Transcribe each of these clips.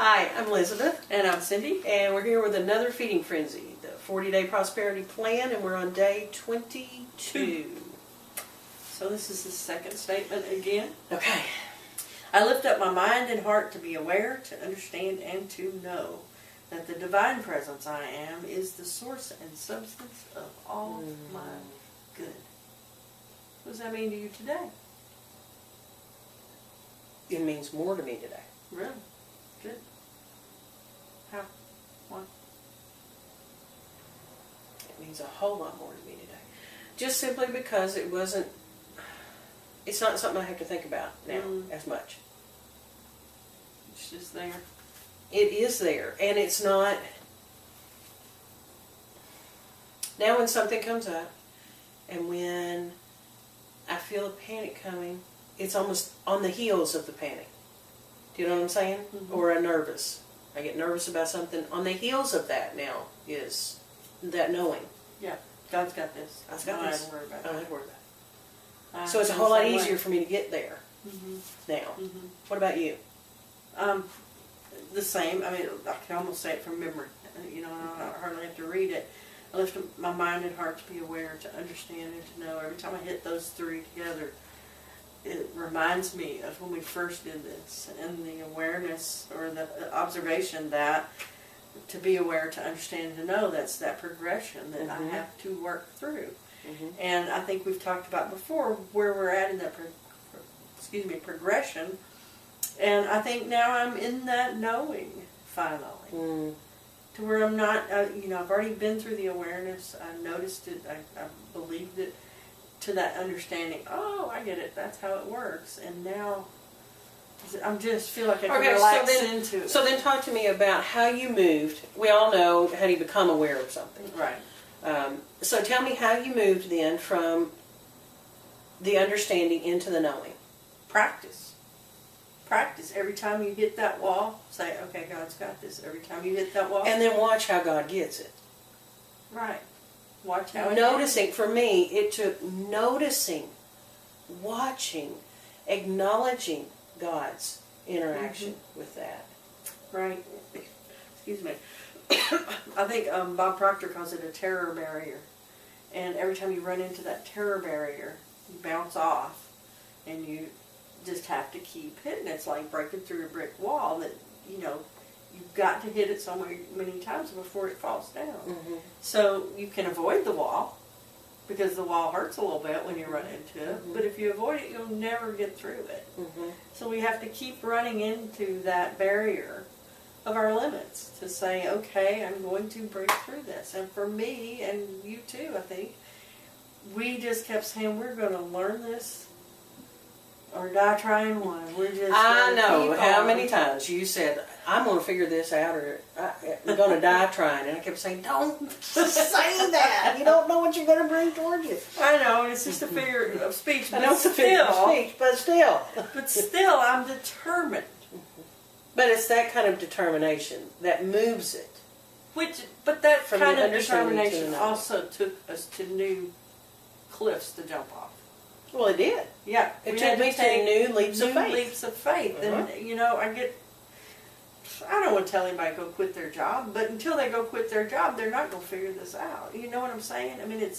Hi, I'm Elizabeth, And I'm Cindy. and we're here with another Feeding Frenzy, the 40-day prosperity plan, and we're on day 22. So this is the second statement again. Okay. I lift up my mind and heart to be aware, to understand, and to know that the divine presence I am is the source and substance of all my good. What does that mean to you today? It means more to me today. Really? Good. How? What? It means a whole lot more to me today. Just simply because it's not something I have to think about now as much. It's just there. It is there, and it's not. Now when something comes up, and when I feel a panic coming, it's almost on the heels of the panic. Do you know what I'm saying? Mm-hmm. Or I get nervous about something. On the heels of that now is that knowing. Yeah. God's got this. God's got I this. don't have to worry about I don't it. have to worry about it. So it's a whole lot easier for me to get there now. Mm-hmm. What about you? The same. I mean, I can almost say it from memory. You know, I don't hardly have to read it. I lift my mind and heart to be aware, to understand, and to know. Every time I hit those three together, it reminds me of when we first did this, and the awareness or the observation that to be aware, to understand, to know, that's that progression that I have to work through. And I think we've talked about before where we're at in that progression. And I think now I'm in that knowing, finally. To where I'm not, I've already been through the awareness, I noticed it, I believed it, to that understanding, oh, I get it, that's how it works. And now, I just feel like I can relax into it. So then talk to me about how you moved. We all know how do you become aware of something. Right. So tell me how you moved then from the understanding into the knowing. Practice. Every time you hit that wall, say, okay, God's got this. Every time you hit that wall. And then watch how God gets it. Right. Watch how Noticing, for me, it took noticing, watching, acknowledging God's interaction with that. Right. Excuse me. I think Bob Proctor calls it a terror barrier. And every time you run into that terror barrier, you bounce off and you just have to keep hitting. It's like breaking through a brick wall that, you've got to hit it so many times before it falls down. So you can avoid the wall because the wall hurts a little bit when you run into it. But if you avoid it, you'll never get through it. So we have to keep running into that barrier of our limits to say, okay, I'm going to break through this. And for me, and you too, I think, we just kept saying, we're going to learn this or die trying one. We're just I know keep how on. many times you said, I'm going to figure this out, or I'm going to die trying. And I kept saying, don't say that. You don't know what you're going to bring toward you. I know, it's just a figure of speech. I know it's a figure of speech, but still. But still, I'm determined. But it's that kind of determination that moves it. But that From kind the of understanding to the determination knowledge. also took us to new cliffs to jump off. Well, it did. Yeah, It we took had me to take new leaps of new faith. leaps of faith. And I don't want to tell anybody to go quit their job, but until they go quit their job, they're not going to figure this out. You know what I'm saying? I mean, it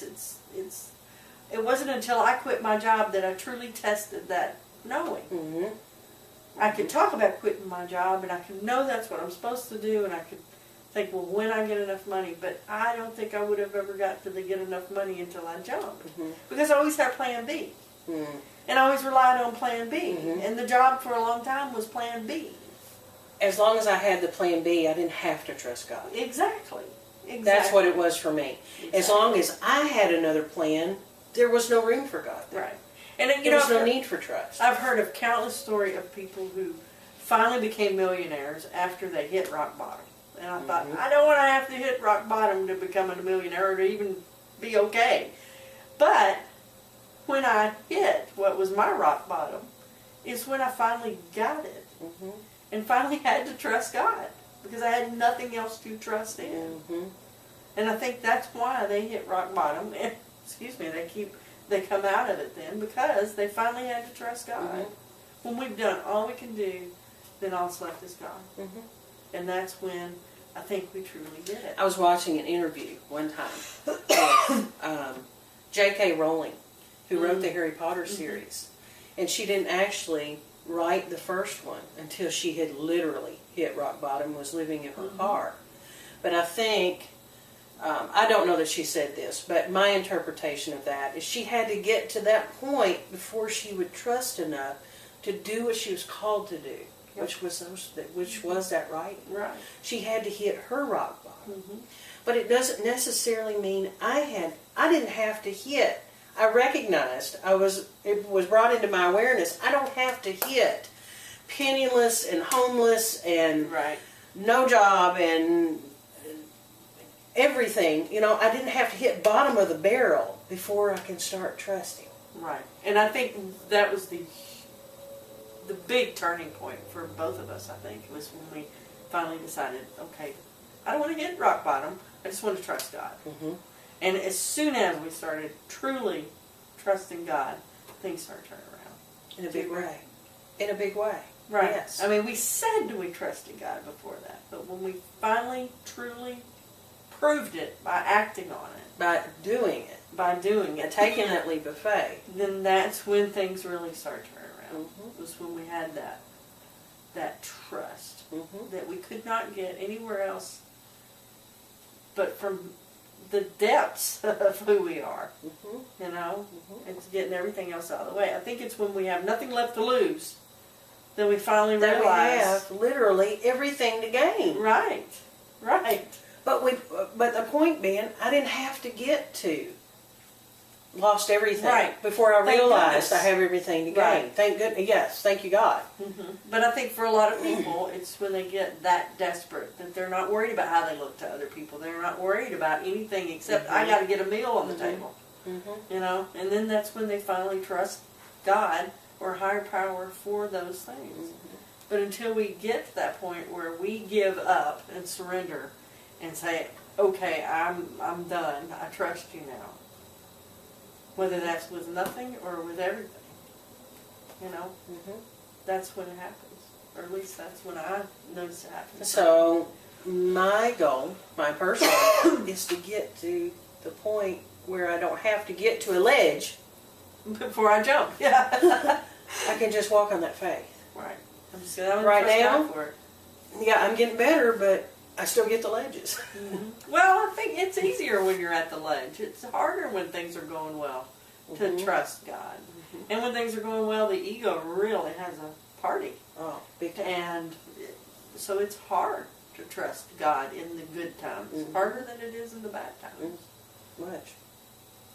wasn't until I quit my job that I truly tested that knowing. I could talk about quitting my job, and I could know that's what I'm supposed to do, and I could think, well, when I get enough money, but I don't think I would have ever got to get enough money until I jumped, because I always had Plan B, and I always relied on Plan B, and the job for a long time was Plan B. As long as I had the Plan B, I didn't have to trust God. Exactly. That's what it was for me. Exactly. As long as I had another plan, there was no room for God. Right. And There was no need for trust. I've heard of countless stories of people who finally became millionaires after they hit rock bottom. And I thought, I don't want to have to hit rock bottom to become a millionaire or to even be okay. But when I hit what was my rock bottom is when I finally got it. And finally had to trust God because I had nothing else to trust in. And I think that's why they hit rock bottom. And, they come out of it then because they finally had to trust God. When we've done all we can do, then all's left is God. And that's when I think we truly did it. I was watching an interview one time with J.K. Rowling, who wrote the Harry Potter series. And she didn't actually write the first one until she had literally hit rock bottom and was living in her car. But I think, I don't know that she said this, but my interpretation of that is she had to get to that point before she would trust enough to do what she was called to do, which was that writing. Right. She had to hit her rock bottom. But it doesn't necessarily mean I didn't have to hit. I recognized it was brought into my awareness. I don't have to hit penniless and homeless and no job and everything. You know, I didn't have to hit bottom of the barrel before I can start trusting. Right. And I think that was the big turning point for both of us, I think, was when we finally decided, okay, I don't want to hit rock bottom. I just want to trust God. And as soon as we started truly trusting God, things started turning around. In a big way. In a big way. Right. Yes. I mean, we said we trusted God before that, but when we finally, truly proved it by acting on it, By doing it. And taking that leap of faith. then that's when things really started turning around. Was when we had that trust that we could not get anywhere else but from the depths of who we are. You know? It's getting everything else out of the way. I think it's when we have nothing left to lose that we finally That realize we have literally everything to gain. Right. But the point being, I didn't have to get to lost everything before I Thank realized goodness. I have everything to gain. Right. Thank goodness. Yes, thank you God. But I think for a lot of people, it's when they get that desperate that they're not worried about how they look to other people. They're not worried about anything except I got to get a meal on the table. You know, and then that's when they finally trust God or higher power for those things. But until we get to that point where we give up and surrender and say, okay, I'm done. I trust you now. Whether that's with nothing or with everything. You know? That's when it happens. Or at least that's when I notice it happens. So my goal, my personal goal, is to get to the point where I don't have to get to a ledge. Before I jump. Yeah. I can just walk on that faith. Right. I'm just going to Right trust now? God for it. Yeah, I'm getting better, but I still get the ledges. Well, I think it's easier when you're at the ledge. It's harder when things are going well to trust God. And when things are going well, the ego really has a party. Oh, big time. And so it's hard to trust God in the good times. Harder than it is in the bad times. Much.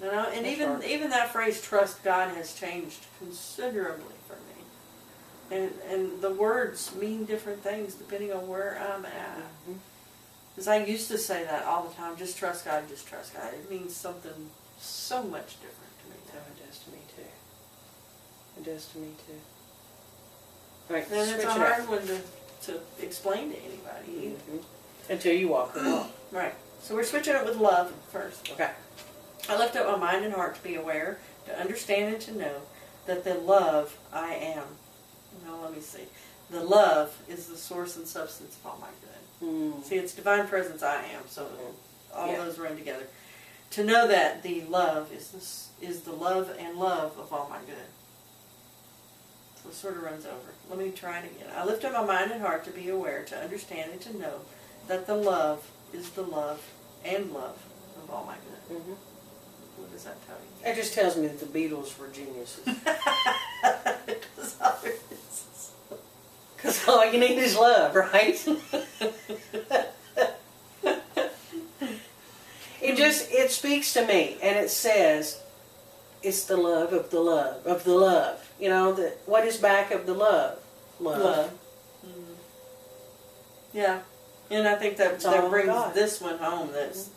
You know, and That's even that phrase "trust God" has changed considerably for me. And the words mean different things depending on where I'm at. Because I used to say that all the time: just trust God, just trust God. It means something so much different to me Oh, now. it does to me too. It does to me too. All right, And switch it's it a up. hard one to explain to anybody either. Until you walk the walk. Right. So we're switching it with love first. Okay. I lift up my mind and heart to be aware, to understand and to know that the love I am. Now let me see. The love is the source and substance of all my good. See, it's divine presence I am, so all those run together. To know that the love is the love and love of all my good. So it sort of runs over. Let me try it again. I lift up my mind and heart to be aware, to understand and to know that the love is the love and love of all my good. What does that tell you? It just tells me that the Beatles were geniuses. Because all you need is love, right? It speaks to me, and it says, it's the love of the love, of the love. You know, what is back of the love? Love. Yeah. And I think that all brings God. this one home. That's,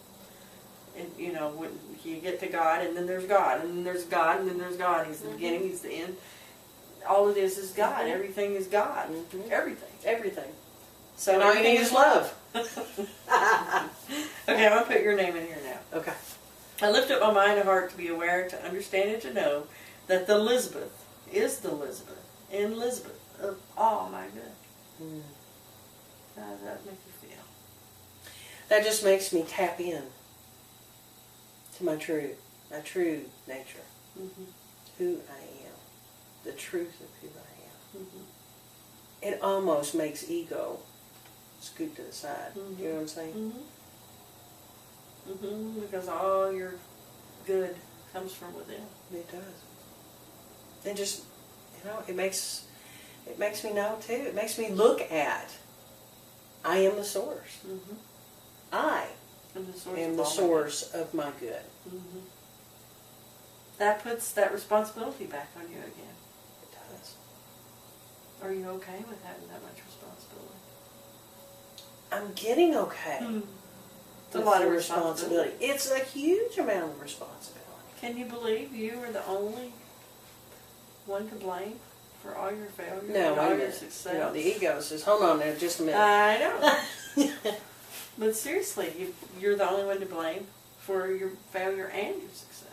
you know, when you get to God, and then there's God, and then there's God, and then there's God. He's the beginning, He's the end. All it is God. Everything is God. Everything. Everything. So And all you need is love. Okay, I'm going to put your name in here now. Okay. I lift up my mind and heart to be aware, to understand and to know that the Elizabeth is the Elizabeth and Elizabeth of all my good. How does that make you feel? That just makes me tap in to my true nature, Mm-hmm. who I am, the truth of who I am. Mm-hmm. It almost makes ego scoot to the side. Mhm. You know what I'm saying? Mm-hmm. Mm-hmm. Because all your good comes from within. It does. And just, it makes me know too. It makes me look at, I am the source. Mm-hmm. I And the source am of the all my source of my good. good. Mm-hmm. That puts that responsibility back on you again. It does. Are you okay with having that much responsibility? I'm getting okay It's a with lot the of responsibility. It's a huge amount of responsibility. Can you believe you are the only one to blame for all your failures No, and wait a all your minute. success? The ego says, hold on there just a minute. I know. But seriously, you're the only one to blame for your failure and your success.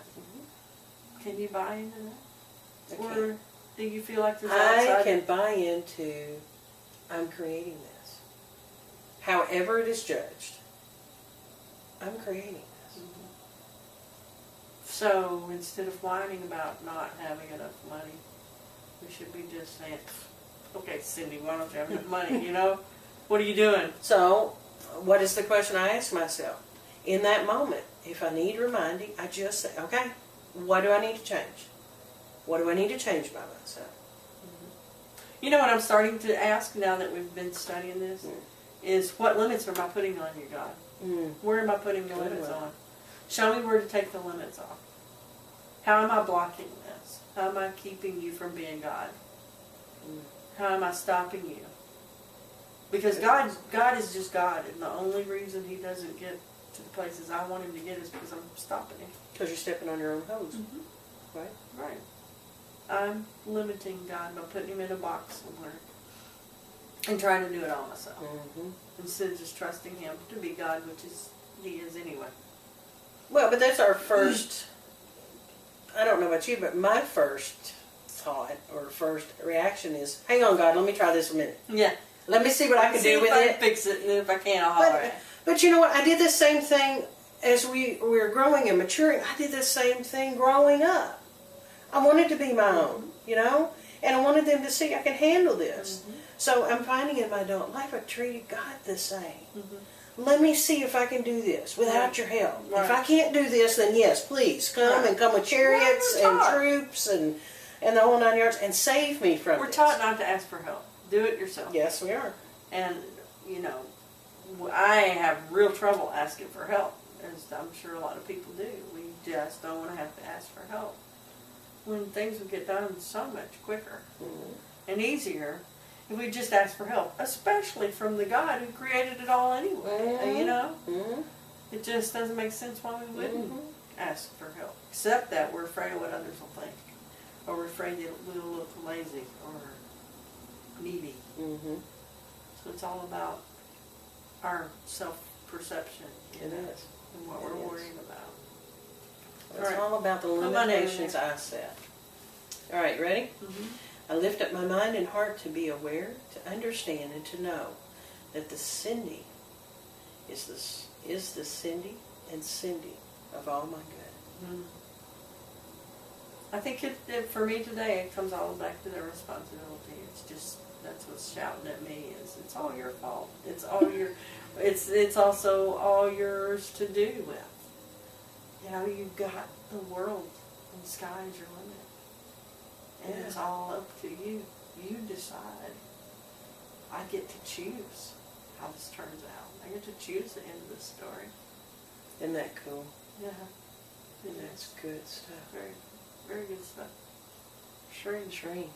Can you buy into that? I Or do you feel like there's I outside? can buy into, I'm creating this. However it is judged, I'm creating this. So instead of whining about not having enough money, we should be just saying, okay, Cindy, why don't you have enough money, you know? What are you doing? So, what is the question I ask myself? In that moment, if I need reminding, I just say, okay, what do I need to change? What do I need to change by myself? You know what I'm starting to ask now that we've been studying this? Is what limits am I putting on you, God? Where am I putting the limits on? Show me where to take the limits off. How am I blocking this? How am I keeping you from being God? How am I stopping you? Because God is just God, and the only reason He doesn't get to the places I want Him to get is because I'm stopping Him. Because you're stepping on your own toes, right? Right. I'm limiting God by putting Him in a box somewhere and trying to do it all myself. Instead of just trusting Him to be God, which is He is anyway. Well, but that's our first, I don't know about you, but my first thought or first reaction is, hang on, God, let me try this a minute. Yeah. Let me see what I can do with it. Fix it, and if I can't, I'll holler at it. But you know what? I did the same thing as we were growing and maturing. I did the same thing growing up. I wanted to be my own, and I wanted them to see I can handle this. So I'm finding in my adult life I treated God the same. Let me see if I can do this without your help. Right. If I can't do this, then yes, please come and come with chariots and troops and the whole 9 yards and save me from We're this. taught not to ask for help. Do it yourself. Yes, we are. And, I have real trouble asking for help, as I'm sure a lot of people do. We just don't want to have to ask for help. When things would get done so much quicker and easier if we just ask for help, especially from the God who created it all anyway. It just doesn't make sense why we wouldn't ask for help, except that we're afraid of what others will think, or we're afraid that we'll look lazy or needy. So it's all about our self-perception, It is. and what we're worrying about. It's all about the limitations I set. All right, you ready? I lift up my mind and heart to be aware, to understand, and to know that the Cindy is the Cindy and Cindy of all my good. I think for me today, it comes all back to the responsibility. It's just, that's what's shouting at me, is it's all your fault. It's all your, it's also all yours to do with. You've got the world, and the sky is your limit. And it's all up to you. You decide. I get to choose how this turns out. I get to choose the end of the story. Isn't that cool? Yeah. That's good stuff. Very, very good stuff. Shreen.